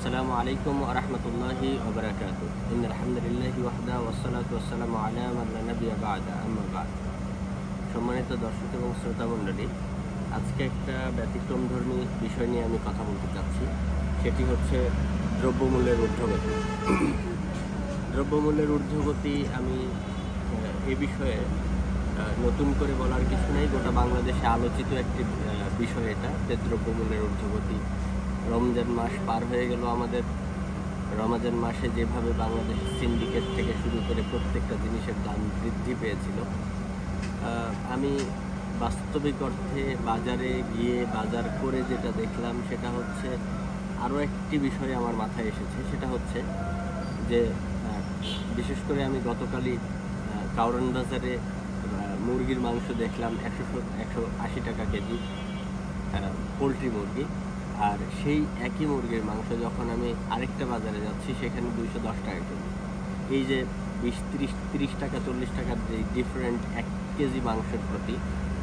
আসসালামু আলাইকুম ওয়া রাহমাতুল্লাহি ওয়া বারাকাতুহু। ইন্নাল হামদুলিল্লাহি ওয়াহদা ওয়াসসালাতু ওয়াসসালামু আলা মান লা নাবিয়্যা বা'দা, আম্মা বা'দ। সম্মানিত দর্শক এবং শ্রোতা মণ্ডলী, আজকে একটা ব্যতিক্রমধর্মী বিষয় নিয়ে আমি কথা বলতে চাচ্ছি। সেটি হচ্ছে দ্রব্যমূল্যের ঊর্ধ্বগতি। দ্রব্যমূল্যের ঊর্ধ্বগতি আমি এ বিষয়ে নতুন করে বলার কিছু নেই। গোটা বাংলাদেশে আলোচিত একটি বিষয় এটা, যে দ্রব্যমূল্যের ঊর্ধ্বগতি। রমজান মাস পার হয়ে গেল আমাদের। রমজান মাসে যেভাবে বাংলাদেশ সিন্ডিকেট থেকে শুরু করে প্রত্যেকটা জিনিসের দাম বৃদ্ধি পেয়েছিল, আমি বাস্তবিক অর্থে বাজারে গিয়ে বাজার করে যেটা দেখলাম সেটা হচ্ছে আরও একটি বিষয় আমার মাথায় এসেছে। সেটা হচ্ছে যে বিশেষ করে আমি গতকালই কাউরান বাজারে মুরগির মাংস দেখলাম 180 টাকা কেজি, পোলট্রি মুরগি। আর সেই একই মুরগির মাংস যখন আমি আরেকটা বাজারে যাচ্ছি সেখানে 210 টাকা কেজি। এই যে 20-30 টাকা 40 টাকার যে ডিফারেন্ট 1 কেজি মাংসের প্রতি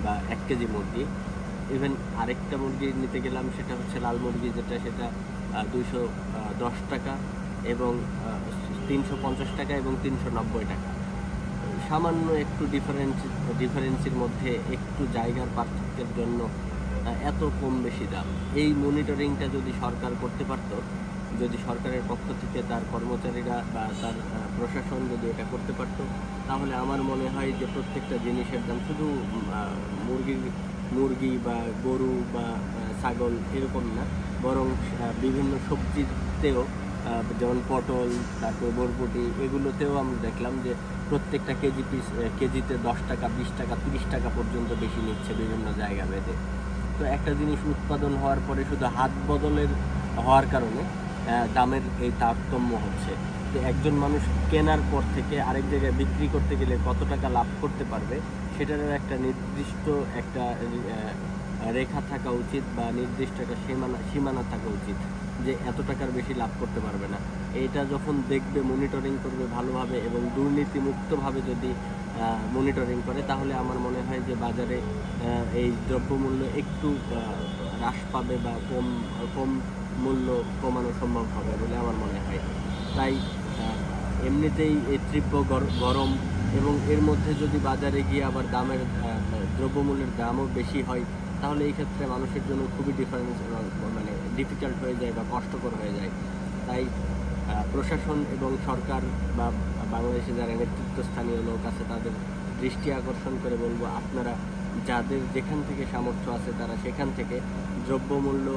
বা 1 কেজি মুরগি। ইভেন আরেকটা মুরগি নিতে গেলাম, সেটা হচ্ছে লাল মুরগি, সেটা 210 টাকা এবং 350 টাকা এবং 390 টাকা। সামান্য একটু ডিফারেন্সের মধ্যে একটু জায়গার পার্থক্যের জন্য এত কম বেশি দাম। এই মনিটরিংটা যদি সরকার করতে পারত, যদি সরকারের পক্ষ থেকে তার কর্মচারীরা বা তার প্রশাসন যদি এটা করতে পারত, তাহলে আমার মনে হয় যে প্রত্যেকটা জিনিসের দাম, শুধু মুরগি বা গরু বা ছাগল এরকম না, বরং বিভিন্ন সবজিতেও, যেমন পটল, তারপর বরবটি, এগুলোতেও আমরা দেখলাম যে প্রত্যেকটা কেজিতে 10 টাকা 20 টাকা 30 টাকা পর্যন্ত বেশি নিচ্ছে বিভিন্ন জায়গা ভেদে। তো একটা জিনিস উৎপাদন হওয়ার পরে শুধু হাত বদলের হওয়ার কারণে দামের এই তারতম্য হচ্ছে। তো একজন মানুষ কেনার পর থেকে আরেক জায়গায় বিক্রি করতে গেলে কত টাকা লাভ করতে পারবে, সেটারও একটা নির্দিষ্ট একটা রেখা থাকা উচিত বা নির্দিষ্ট একটা সীমানা থাকা উচিত, যে এত টাকার বেশি লাভ করতে পারবে না। এটা যখন দেখবে, মনিটরিং করবে ভালোভাবে এবং দুর্নীতিমুক্তভাবে যদি মনিটরিং করে, তাহলে আমার মনে হয় যে বাজারে এই দ্রব্যমূল্য একটু হ্রাস পাবে বা কম মূল্য কমানো সম্ভব হবে বলে আমার মনে হয়। তাই এমনিতেই এই তীব্র গরম এবং এর মধ্যে যদি বাজারে গিয়ে আবার দ্রব্যমূল্যের দামও বেশি হয়, তাহলে এই ক্ষেত্রে মানুষের জন্য খুবই ডিফিকাল্ট হয়ে যায় বা কষ্টকর হয়ে যায়। তাই প্রশাসন এবং সরকার বা বাংলাদেশে যারা নেতৃত্বস্থানীয় লোক আছে তাদের দৃষ্টি আকর্ষণ করে বলবো, আপনারা যাদের যেখান থেকে সামর্থ্য আছে তারা সেখান থেকে দ্রব্যমূল্য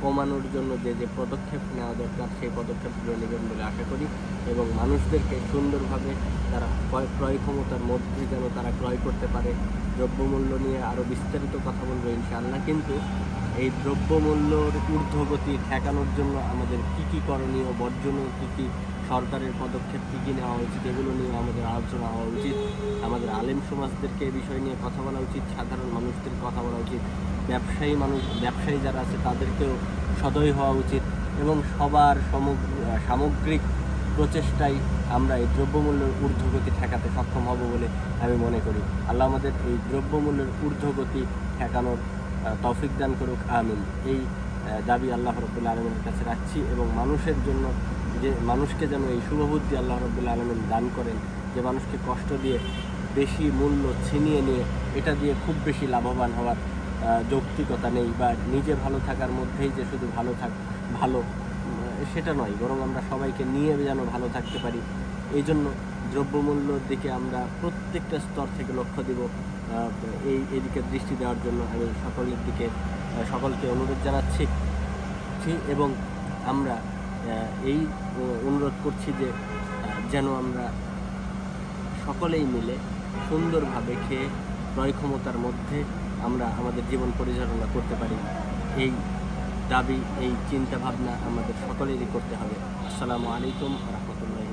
কমানোর জন্য যে পদক্ষেপ নেওয়া দরকার সেই পদক্ষেপগুলো নেবেন বলে আশা করি, এবং মানুষদেরকে সুন্দরভাবে তারা ক্রয় ক্ষমতার মধ্যে যেন তারা ক্রয় করতে পারে। দ্রব্যমূল্য নিয়ে আরও বিস্তারিত কথা বলবো ইনশাআল্লাহ, কিন্তু এই দ্রব্যমূল্যর ঊর্ধ্বগতি ঠেকানোর জন্য আমাদের কী করণীয়, বর্জনীয় কী সরকারের পদক্ষেপ কী নেওয়া উচিত, এগুলো নিয়ে আমাদের আলোচনা হওয়া উচিত। আমাদের আলেম সমাজদেরকে এই বিষয় নিয়ে কথা বলা উচিত, সাধারণ মানুষদের কথা বলা উচিত, ব্যবসায়ী যারা আছে তাদেরকেও সদয় হওয়া উচিত, এবং সবার সামগ্রিক প্রচেষ্টায় আমরা এই দ্রব্যমূল্যের ঊর্ধ্বগতি ঠেকাতে সক্ষম হব বলে আমি মনে করি। আল্লাহ আমাদের এই দ্রব্যমূল্যের ঊর্ধ্বগতি ঠেকানোর তৌফিক দান করুক, আমিন। এই দাবি আল্লাহ রাব্বুল আলামিনের কাছে রাখছি, এবং মানুষকে যেন এই শুভবুদ্ধি আল্লাহ রাব্বুল আলামিন দান করেন, যে মানুষকে কষ্ট দিয়ে বেশি মূল্য ছিনিয়ে নিয়ে এটা দিয়ে খুব বেশি লাভবান হওয়ার যৌক্তিকতা নেই, বা নিজে ভালো থাকার মধ্যেই যে শুধু ভালো সেটা নয়, বরং আমরা সবাইকে নিয়ে যেন ভালো থাকতে পারি। এই জন্য দ্রব্যমূল্যর দিকে আমরা প্রত্যেকটা স্তর থেকে লক্ষ্য দিব, এদিকে দৃষ্টি দেওয়ার জন্য আমি সকলকে অনুরোধ জানাচ্ছি, এবং আমরা এই অনুরোধ করছি যে যেন আমরা সকলেই মিলে সুন্দরভাবে খেয়ে ক্রয় ক্ষমতার মধ্যে আমরা আমাদের জীবন পরিচালনা করতে পারি। এই দাবি, এই চিন্তা ভাবনা আমাদের সকলেরই করতে হবে। আসসালামু আলাইকুম ওয়া রাহমাতুল্লাহি।